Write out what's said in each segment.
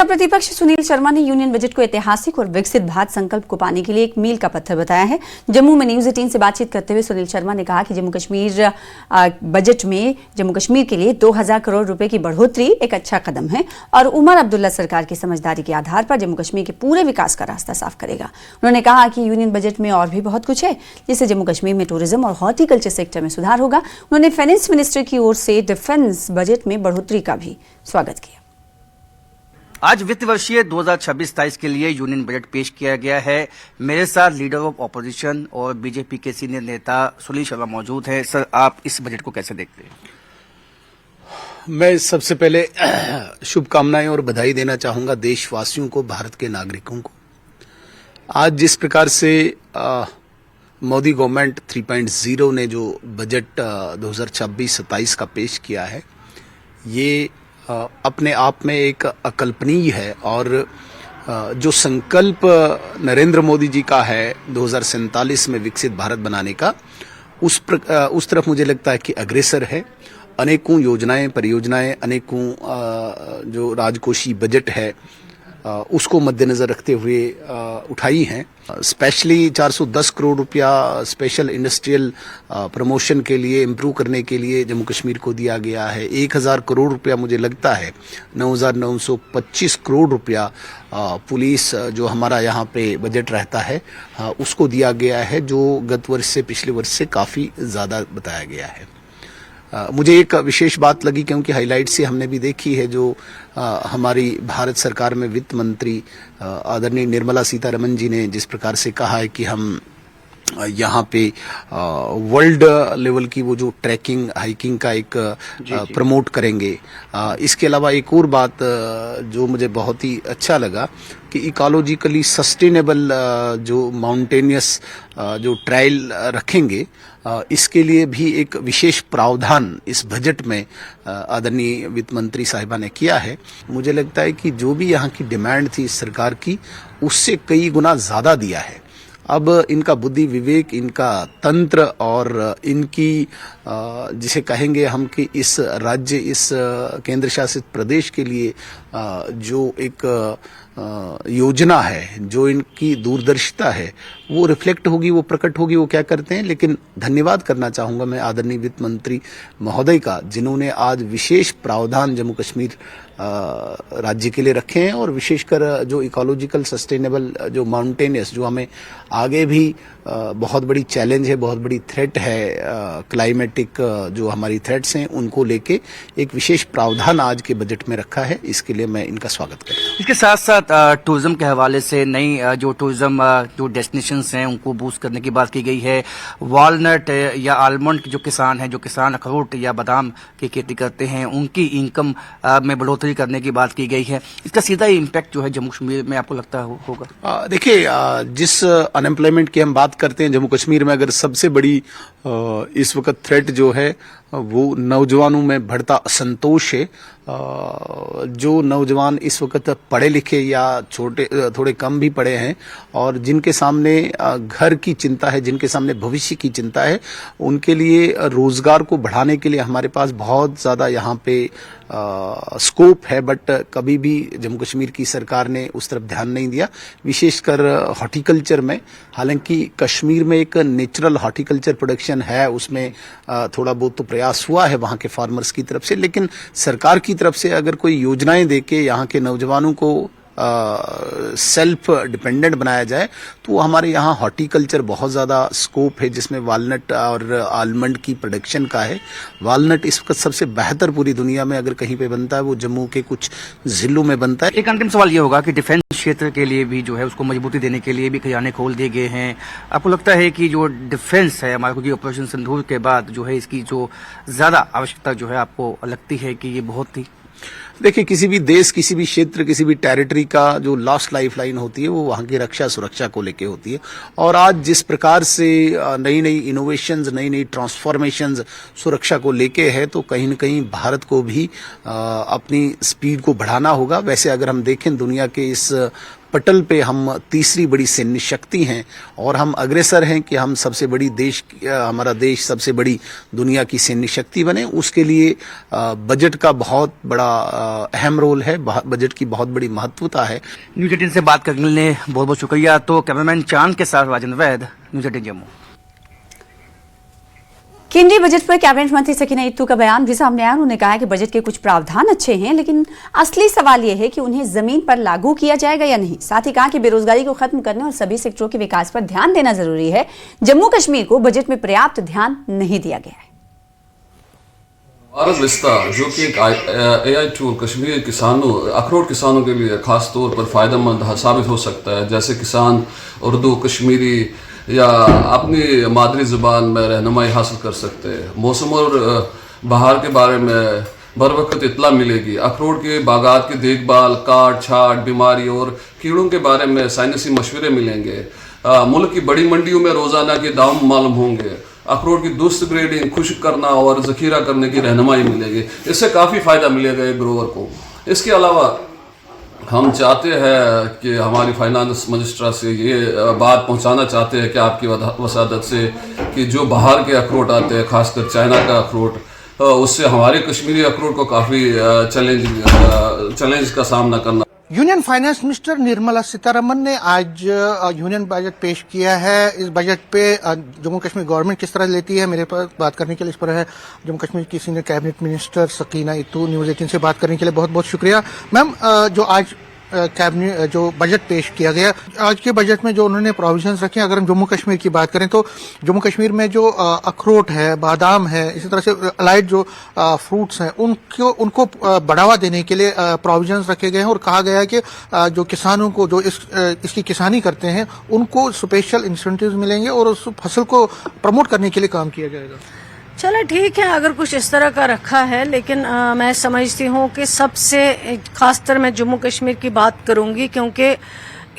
प्रतिपक्ष सुनील शर्मा ने union budget को ऐतिहासिक और विकसित भारत संकल्प को पाने के लिए एक मील का पत्थर बताया है। जम्मू में न्यूज 18 से बातचीत करते हुए सुनील शर्मा ने कहा कि जम्मू कश्मीर बजट में जम्मू कश्मीर के लिए 2000 करोड़ रुपए की बढ़ोतरी एक अच्छा कदम है और उमर अब्दुल्ला सरकार की समझदारी के आधार पर जम्मू कश्मीर के पूरे विकास का रास्ता साफ करेगा। उन्होंने कहा कि यूनियन बजट में और भी बहुत कुछ है जिससे जम्मू कश्मीर में टूरिज्म और हॉर्टिकल्चर सेक्टर में सुधार होगा। उन्होंने फाइनेंस मिनिस्टर की ओर से डिफेंस बजट में बढ़ोतरी का भी स्वागत किया। आज वित्त वर्षीय 2026-27 के लिए यूनियन बजट पेश किया गया है। मेरे साथ लीडर ऑफ ऑपोजिशन और बीजेपी के सीनियर नेता सुनील शर्मा मौजूद हैं। सर, आप इस बजट को कैसे देखते हैं? मैं सबसे पहले शुभकामनाएं और बधाई देना चाहूंगा देशवासियों को, भारत के नागरिकों को। आज जिस प्रकार से मोदी गवर्नमेंट 3.0 ने जो बजट 2026-27 का पेश किया है, ये अपने आप में एक अकल्पनीय है और जो संकल्प नरेंद्र मोदी जी का है 2047 में विकसित भारत बनाने का, उस तरफ मुझे लगता है कि अग्रसर है। अनेकों योजनाएं, परियोजनाएं, अनेकों जो राजकोषीय बजट है उसको मद्देनजर रखते हुए उठाई हैं। स्पेशली 410 करोड़ रुपया स्पेशल इंडस्ट्रियल प्रमोशन के लिए, इम्प्रूव करने के लिए जम्मू कश्मीर को दिया गया है। 1000 करोड़ रुपया, मुझे लगता है 9925 करोड़ रुपया पुलिस जो हमारा यहाँ पे बजट रहता है उसको दिया गया है, जो गत वर्ष से, पिछले वर्ष से काफ़ी ज़्यादा बताया गया है। मुझे एक विशेष बात लगी क्योंकि हाईलाइट से हमने भी देखी है, जो हमारी भारत सरकार में वित्त मंत्री आदरणीय निर्मला सीतारमण जी ने जिस प्रकार से कहा है कि हम यहाँ पे वर्ल्ड लेवल की वो जो ट्रैकिंग, हाइकिंग का एक प्रमोट करेंगे। इसके अलावा एक और बात जो मुझे बहुत ही अच्छा लगा कि इकोलॉजिकली सस्टेनेबल जो माउंटेनियस जो ट्रायल रखेंगे, इसके लिए भी एक विशेष प्रावधान इस बजट में आदरणीय वित्त मंत्री साहिबा ने किया है। मुझे लगता है कि जो भी यहाँ की डिमांड थी इस सरकार की, उससे कई गुना ज़्यादा दिया है। अब इनका बुद्धि विवेक, इनका तंत्र और इनकी जिसे कहेंगे हम कि इस राज्य, इस केंद्र शासित प्रदेश के लिए जो एक योजना है, जो इनकी दूरदर्शिता है, वो रिफ्लेक्ट होगी, वो प्रकट होगी, वो क्या करते हैं। लेकिन धन्यवाद करना चाहूँगा मैं आदरणीय वित्त मंत्री महोदय का, जिन्होंने आज विशेष प्रावधान जम्मू कश्मीर राज्य के लिए रखे हैं और विशेषकर जो इकोलॉजिकल सस्टेनेबल, जो माउंटेनियस, जो हमें आगे भी बहुत बड़ी चैलेंज है, बहुत बड़ी थ्रेट है, क्लाइमेटिक जो हमारी थ्रेट्स हैं, उनको लेके एक विशेष प्रावधान आज के बजट में रखा है। इसके लिए मैं इनका स्वागत करता हूँ। इसके साथ साथ टूरिज्म के हवाले से नई जो टूरिज्म जो डेस्टिनेशंस हैं उनको बूस्ट करने की बात की गई है। वॉलनट या आलमंड के जो किसान हैं, जो किसान अखरोट या बादाम की खेती करते हैं, उनकी इनकम में बढ़ोतरी करने की बात की गई है। इसका सीधा इम्पैक्ट जो है जम्मू कश्मीर में आपको लगता होगा? देखिए, जिस अनएम्प्लॉयमेंट की हम बात करते हैं जम्मू कश्मीर में, अगर सबसे बड़ी इस वक्त थ्रेट जो है वो नौजवानों में बढ़ता असंतोष है। जो नौजवान इस वक्त पढ़े लिखे या छोटे, थोड़े कम भी पढ़े हैं और जिनके सामने घर की चिंता है, जिनके सामने भविष्य की चिंता है, उनके लिए रोजगार को बढ़ाने के लिए हमारे पास बहुत ज़्यादा यहाँ पे स्कोप है। बट कभी भी जम्मू कश्मीर की सरकार ने उस तरफ ध्यान नहीं दिया, विशेषकर हॉर्टिकल्चर में। हालांकि कश्मीर में एक नेचुरल हॉर्टिकल्चर प्रोडक्शन है, उसमें थोड़ा बहुत तो प्रयास हुआ है वहाँ के फार्मर्स की तरफ से, लेकिन सरकार की तरफ से अगर कोई योजनाएं देके यहाँ के नौजवानों को सेल्फ डिपेंडेंट बनाया जाए तो हमारे यहाँ हॉर्टिकल्चर बहुत ज़्यादा स्कोप है, जिसमें वालनट और आलमंड की प्रोडक्शन का है। वालनट इस वक्त सबसे बेहतर पूरी दुनिया में अगर कहीं पे बनता है वो जम्मू के कुछ जिलों में बनता है। एक अंतिम सवाल ये होगा कि डिफेंस क्षेत्र के लिए भी जो है उसको मजबूती देने के लिए भी खजाने खोल दिए गए हैं। आपको लगता है कि जो डिफेंस है हमारे, क्योंकि ऑपरेशन सिंदूर के बाद जो है इसकी जो ज़्यादा आवश्यकता जो है आपको लगती है कि ये बहुत थी? देखिए, किसी भी देश, किसी भी क्षेत्र, किसी भी टेरिटरी का जो लास्ट लाइफ लाइन होती है वो वहाँ की रक्षा सुरक्षा को लेके होती है। और आज जिस प्रकार से नई नई इनोवेशंस, नई नई ट्रांसफॉर्मेशंस सुरक्षा को लेके है, तो कहीं न कहीं भारत को भी अपनी स्पीड को बढ़ाना होगा। वैसे अगर हम देखें दुनिया के इस पटल पे हम तीसरी बड़ी सैन्य शक्ति हैं और हम अग्रसर हैं कि हम सबसे बड़ी हमारा देश सबसे बड़ी दुनिया की सैन्य शक्ति बने। उसके लिए बजट का बहुत बड़ा अहम रोल है, बजट की बहुत बड़ी महत्वता है। न्यूज 18 से बात करने के लिए बहुत बहुत शुक्रिया। तो कैमरामैन चांद के साथ राजेंद्र वैद, न्यूज 18 जम्मू। केंद्रीय बजट पर कैबिनेट मंत्री सकीना इत्तू का बयान भी सामने आया। उन्होंने कहा कि बजट के कुछ प्रावधान अच्छे हैं, लेकिन असली सवाल यह है कि उन्हें जमीन पर लागू किया जाएगा या नहीं। साथ ही कहा कि बेरोजगारी को खत्म करने और सभी सेक्टरों के विकास पर ध्यान देना जरूरी है। जम्मू कश्मीर को बजट में पर्याप्त ध्यान नहीं दिया गया है। भारत विस्तार जो कि एक AI टूल कश्मीर किसानों, अखरोट किसानों के लिए खास तौर पर फायदेमंद साबित हो सकता है। जैसे किसान उर्दू, कश्मीरी या अपनी मादरी ज़ुबान में रहनुमाई हासिल कर सकते हैं। मौसम और बहार के बारे में बर वक्त इत्तला मिलेगी। अखरोट के बागात की देखभाल, काट छाट, बीमारी और कीड़ों के बारे में साइंसी मशवरे मिलेंगे। मुल्क की बड़ी मंडियों में रोज़ाना के दाम मालूम होंगे। अखरोट की दुरुस्त ग्रेडिंग, खुश्क करना और ज़खीरा करने की रहनुमाई मिलेगी। इससे काफ़ी फ़ायदा मिलेगा एक ग्रोवर को। इसके अलावा हम चाहते हैं कि हमारी फाइनेंस मजिस्ट्रेट से ये बात पहुंचाना चाहते हैं कि आपकी वसादत से कि जो बाहर के अखरोट आते हैं, खासकर चाइना का अखरोट, उससे हमारे कश्मीरी अखरोट को काफ़ी चैलेंज का सामना करना। Union finance minister Nirmala Sitharaman ने आज यूनियन बजट पेश किया है। इस बजट पे जम्मू कश्मीर गवर्नमेंट किस तरह लेती है, मेरे पास बात करने के लिए इस पर है जम्मू कश्मीर की senior cabinet minister Sakina Itoo. News 18 से बात करने के लिए बहुत बहुत शुक्रिया। मैम, जो आज कैबिनेट जो बजट पेश किया गया, आज के बजट में जो उन्होंने प्रोविजंस रखे, अगर हम जम्मू कश्मीर की बात करें तो जम्मू कश्मीर में जो अखरोट है, बादाम है, इसी तरह से अलाइड जो फ्रूट्स हैं, उनको बढ़ावा देने के लिए प्रोविजंस रखे गए हैं और कहा गया है कि जो किसानों को जो इसकी किसानी करते हैं उनको स्पेशल इंसेंटिव्स मिलेंगे और उस फसल को प्रमोट करने के लिए काम किया जाएगा। चलो ठीक है, अगर कुछ इस तरह का रखा है, लेकिन मैं समझती हूँ कि सबसे खासकर मैं जम्मू कश्मीर की बात करूंगी, क्योंकि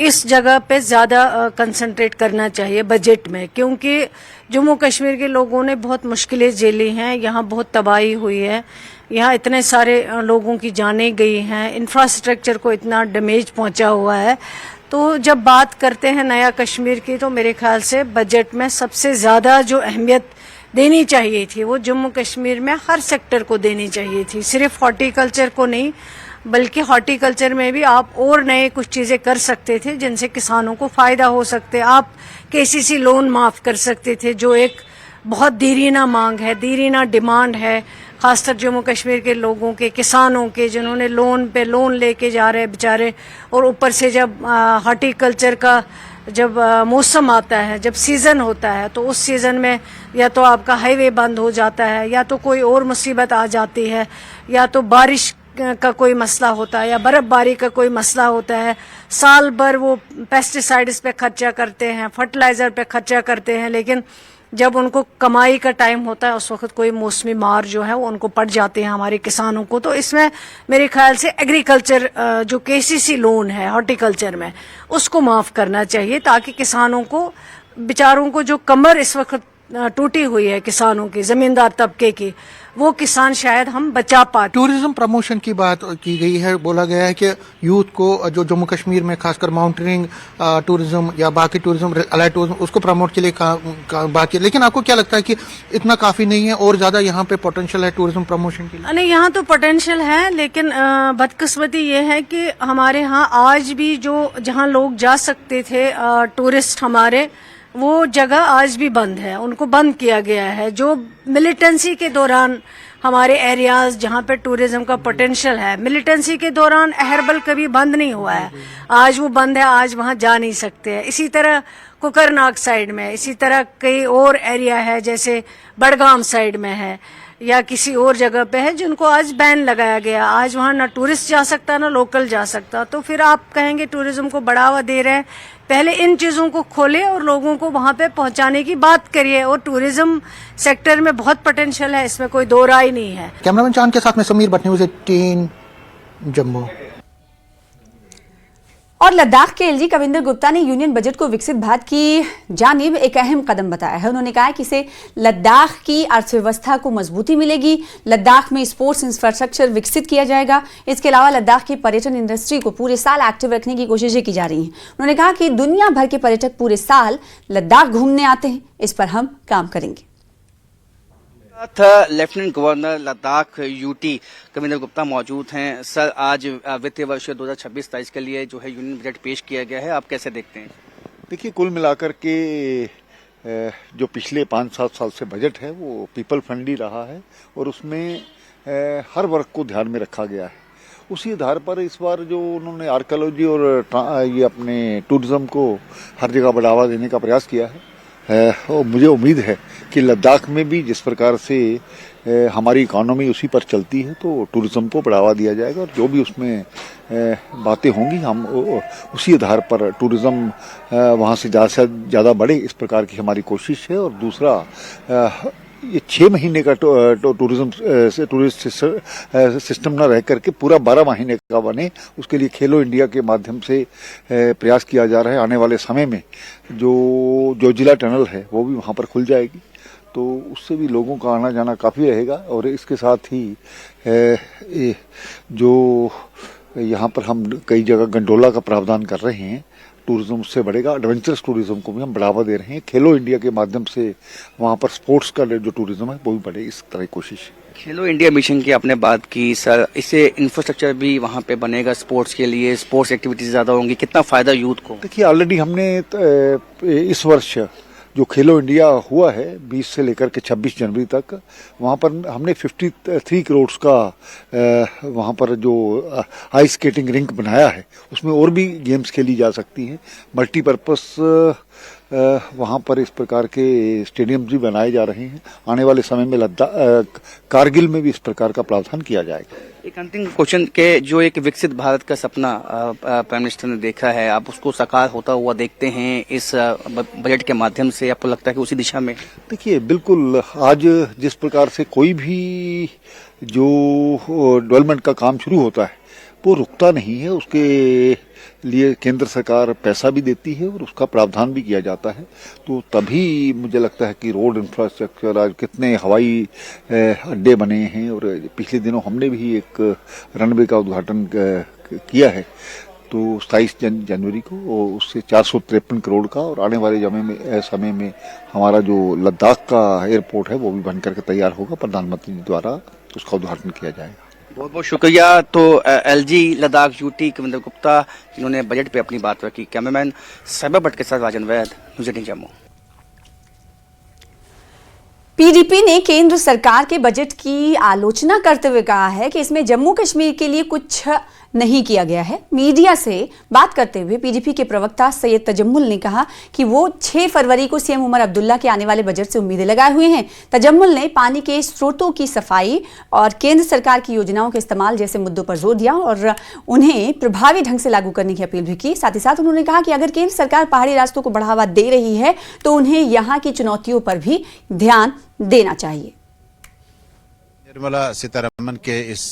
इस जगह पे ज़्यादा कंसंट्रेट करना चाहिए बजट में, क्योंकि जम्मू कश्मीर के लोगों ने बहुत मुश्किलें झेली हैं। यहाँ बहुत तबाही हुई है, यहाँ इतने सारे लोगों की जानें गई हैं, इंफ्रास्ट्रक्चर को इतना डैमेज पहुँचा हुआ है। तो जब बात करते हैं नया कश्मीर की, तो मेरे ख्याल से बजट में सबसे ज़्यादा जो अहमियत देनी चाहिए थी वो जम्मू कश्मीर में हर सेक्टर को देनी चाहिए थी, सिर्फ हॉर्टिकल्चर को नहीं, बल्कि हॉर्टिकल्चर में भी आप और नए कुछ चीज़ें कर सकते थे जिनसे किसानों को फ़ायदा हो सकते। आप KCC लोन माफ़ कर सकते थे, जो एक बहुत देरीना मांग है, देरीना डिमांड है, खासकर जम्मू कश्मीर के लोगों के, किसानों के, जिन्होंने लोन पे लोन लेके जा रहे हैं बेचारे। और ऊपर से जब हॉर्टिकल्चर का जब मौसम आता है, जब सीज़न होता है, तो उस सीज़न में या तो आपका हाईवे बंद हो जाता है, या तो कोई और मुसीबत आ जाती है, या तो बारिश का कोई मसला होता है, या बर्फबारी का कोई मसला होता है। साल भर वो पेस्टिसाइड्स पे खर्चा करते हैं, फर्टिलाइज़र पे खर्चा करते हैं, लेकिन जब उनको कमाई का टाइम होता है उस वक्त कोई मौसमी मार जो है वो उनको पड़ जाते हैं हमारे किसानों को। तो इसमें मेरे ख्याल से एग्रीकल्चर जो KCC लोन है हॉर्टिकल्चर में, उसको माफ़ करना चाहिए, ताकि किसानों को, बेचारों को जो कमर इस वक्त टूटी हुई है किसानों की, जमींदार तबके की, वो किसान शायद हम बचा पाते। टूरिज्म प्रमोशन की बात की गई है, बोला गया है कि यूथ को जो जम्मू कश्मीर में खासकर माउंटेनिंग टूरिज्म या बाकी टूरिज्म, अलाइड टूरिज्म, उसको प्रमोट के लिए बात की। लेकिन आपको क्या लगता है कि इतना काफी नहीं है और ज्यादा यहाँ पे पोटेंशियल है टूरिज्म प्रमोशन के लिए? नहीं, यहाँ तो पोटेंशियल है, लेकिन बदकिस्मती ये है कि हमारे यहाँ आज भी जो जहाँ लोग जा सकते थे टूरिस्ट हमारे, वो जगह आज भी बंद है, उनको बंद किया गया है। जो मिलिटेंसी के दौरान हमारे एरियाज जहाँ पे टूरिज्म का पोटेंशियल है, मिलिटेंसी के दौरान अहरबल कभी बंद नहीं हुआ है, आज वो बंद है, आज वहाँ जा नहीं सकते हैं। इसी तरह कुकरनाग साइड में, इसी तरह कई और एरिया है, जैसे बड़गाम साइड में है या किसी और जगह पे है, जिनको आज बैन लगाया गया। आज वहाँ ना टूरिस्ट जा सकता ना लोकल जा सकता। तो फिर आप कहेंगे टूरिज्म को बढ़ावा दे रहे हैं, पहले इन चीज़ों को खोले और लोगों को वहाँ पे पहुँचाने की बात करिए। और टूरिज्म सेक्टर में बहुत पोटेंशियल है, इसमें कोई दो राय नहीं है। कैमरामैन चांद के साथ में समीर भट्ट, न्यूज़ 18 जम्मू। और लद्दाख के एलजी कविंदर गुप्ता ने यूनियन बजट को विकसित भारत की जानिब एक अहम कदम बताया है। उन्होंने कहा कि इससे लद्दाख की अर्थव्यवस्था को मजबूती मिलेगी, लद्दाख में स्पोर्ट्स इंफ्रास्ट्रक्चर विकसित किया जाएगा। इसके अलावा लद्दाख की पर्यटन इंडस्ट्री को पूरे साल एक्टिव रखने की कोशिशें की जा रही हैं। उन्होंने कहा कि दुनिया भर के पर्यटक पूरे साल लद्दाख घूमने आते हैं, इस पर हम काम करेंगे। Lieutenant governor Ladakh UT Kavinder Gupta मौजूद हैं। सर, आज वित्तीय वर्ष 2026-27 के लिए जो है यूनियन बजट पेश किया गया है, आप कैसे देखते हैं? देखिए, कुल मिलाकर के जो पिछले 5-7 साल से बजट है वो पीपल फ्रेंडली रहा है और उसमें हर वर्ग को ध्यान में रखा गया है। उसी आधार पर इस बार जो उन्होंने आर्कियोलॉजी और ये अपने टूरिज्म को हर जगह बढ़ावा देने का प्रयास किया है, और मुझे उम्मीद है कि लद्दाख में भी जिस प्रकार से हमारी इकोनॉमी उसी पर चलती है तो टूरिज्म को बढ़ावा दिया जाएगा और जो भी उसमें बातें होंगी हम उसी आधार पर टूरिज्म वहाँ से ज़्यादा बढ़े, इस प्रकार की हमारी कोशिश है। और दूसरा, ये 6 महीने का टूरिज्म से टूरिस्ट सिस्टम न रह करके पूरा 12 महीने का बने, उसके लिए खेलो इंडिया के माध्यम से प्रयास किया जा रहा है। आने वाले समय में जो जिला टनल है वो भी वहाँ पर खुल जाएगी, तो उससे भी लोगों का आना जाना काफ़ी रहेगा। और इसके साथ ही जो यहाँ पर हम कई जगह गंडोला का प्रावधान कर रहे हैं, टूरिज्म उससे बढ़ेगा। एडवेंचरस टूरिज्म को भी हम बढ़ावा दे रहे हैं। खेलो इंडिया के माध्यम से वहाँ पर स्पोर्ट्स का जो टूरिज्म है वो भी बढ़े, इस तरह की कोशिश। खेलो इंडिया मिशन की आपने बात की सर, इससे इंफ्रास्ट्रक्चर भी वहाँ पे बनेगा स्पोर्ट्स के लिए, स्पोर्ट्स एक्टिविटीज ज़्यादा होंगी, कितना फायदा यूथ को? देखिए, ऑलरेडी हमने इस वर्ष जो खेलो इंडिया हुआ है 20 से लेकर के 26 जनवरी तक, वहाँ पर हमने 53 करोड़ का वहाँ पर जो आइस स्केटिंग रिंक बनाया है, उसमें और भी गेम्स खेली जा सकती हैं। मल्टीपर्पस वहाँ पर इस प्रकार के स्टेडियम भी बनाए जा रहे हैं। आने वाले समय में लद्दाख कारगिल में भी इस प्रकार का प्रावधान किया जाएगा। एक अंतिम क्वेश्चन के जो एक विकसित भारत का सपना प्राइम मिनिस्टर ने देखा है, आप उसको साकार होता हुआ देखते हैं इस बजट के माध्यम से? आपको लगता है कि उसी दिशा में? देखिए, बिल्कुल, आज जिस प्रकार से कोई भी जो डेवलपमेंट का काम शुरू होता है वो रुकता नहीं है, उसके लिए केंद्र सरकार पैसा भी देती है और उसका प्रावधान भी किया जाता है। तो तभी मुझे लगता है कि रोड इंफ्रास्ट्रक्चर, आज कितने हवाई अड्डे बने हैं, और पिछले दिनों हमने भी एक रनवे का उद्घाटन किया है तो 27 जनवरी को, उससे 453 करोड़ का। और आने वाले समय में हमारा जो लद्दाख का एयरपोर्ट है वो भी बनकर के तैयार होगा, प्रधानमंत्री जी द्वारा उसका उद्घाटन किया जाएगा। बहुत बहुत शुक्रिया। तो एलजी लद्दाख यूटी कविंदर गुप्ता, जिन्होंने बजट पे अपनी बात रखी। कैमरामैन साइबर भट्ट के साथ राजन वैद, न्यूज़ 18 जम्मू। पीडीपी ने केंद्र सरकार के बजट की आलोचना करते हुए कहा है कि इसमें जम्मू कश्मीर के लिए कुछ नहीं किया गया है। मीडिया से बात करते हुए पीडीपी के प्रवक्ता सैयद तजम्मुल ने कहा कि वो 6 फरवरी को सीएम उमर अब्दुल्ला के आने वाले बजट से उम्मीदें लगाए हुए हैं। तजम्मुल ने पानी के स्रोतों की सफाई और केंद्र सरकार की योजनाओं के इस्तेमाल जैसे मुद्दों पर जोर दिया और उन्हें प्रभावी ढंग से लागू करने की अपील भी की। साथ ही साथ उन्होंने कहा कि अगर केंद्र सरकार पहाड़ी रास्तों को बढ़ावा दे रही है तो उन्हें यहाँ की चुनौतियों पर भी ध्यान देना चाहिए। निर्मला सीतारमन के इस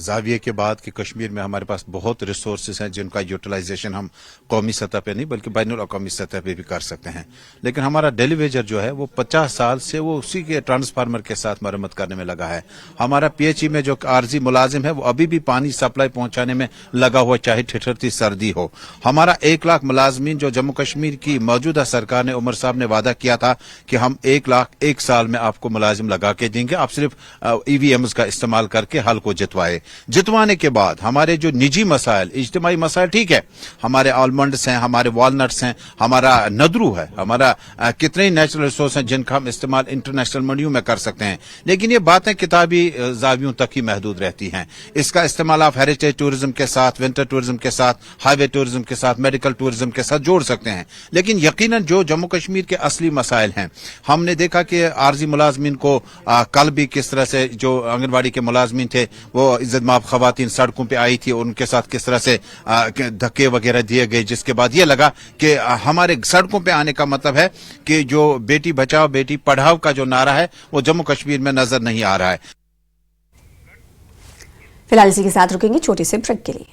जाविये के बाद कि कश्मीर में हमारे पास बहुत रिसोर्सेज हैं जिनका यूटिलाइजेशन हम कौमी सतह पे नहीं बल्कि बैनुल अक़वामी सतह पे भी कर सकते हैं, लेकिन हमारा डेलीवेजर जो है वो 50 साल से वो उसी के ट्रांसफार्मर के साथ मरम्मत करने में लगा है। हमारा पीएचई में जो आरजी मुलाजिम है वो अभी भी पानी सप्लाई पहुंचाने में लगा हुआ, चाहे ठिठुरती सर्दी हो। हमारा 1 लाख मुलाजमीन जो जम्मू कश्मीर की मौजूदा सरकार ने, उमर साहब ने वादा किया था कि हम 1 लाख 1 साल में आपको मुलाजिम लगा के देंगे, आप सिर्फ ईवीएम्स का इस्तेमाल करके हल को जितवाने के बाद हमारे जो निजी मसाइल, इज्तिमाई मसाइल, ठीक है, हमारे आलमंड्स हैं, हमारे वॉलनट्स हैं, हमारा नदरू है, हमारा कितने नेचुरल रिसोर्स हैं जिनका हम इस्तेमाल इंटरनेशनल मंडियों में कर सकते हैं, लेकिन ये बातें किताबी जावियों तक ही महदूद रहती हैं। इसका इस्तेमाल आप हेरिटेज टूरिज्म के साथ, विंटर टूरिज्म के साथ, हाईवे टूरिज्म के साथ, मेडिकल टूरिज्म के साथ जोड़ सकते हैं, लेकिन यकीनन जो जम्मू कश्मीर के असली मसाइल हैं, हमने देखा कि आरजी मुलाजमीन को कल भी किस तरह से जो आंगनबाड़ी के मुलाजमीन थे वो इज्जत माब खवातीन सड़कों पे आई थी, उनके साथ किस तरह से धक्के वगैरह दिए गए, जिसके बाद ये लगा कि हमारे सड़कों पे आने का मतलब है कि जो बेटी बचाओ बेटी पढ़ाओ का जो नारा है वो जम्मू कश्मीर में नजर नहीं आ रहा है। फिलहाल इसी के साथ रुकेंगे छोटे से ब्रेक के लिए।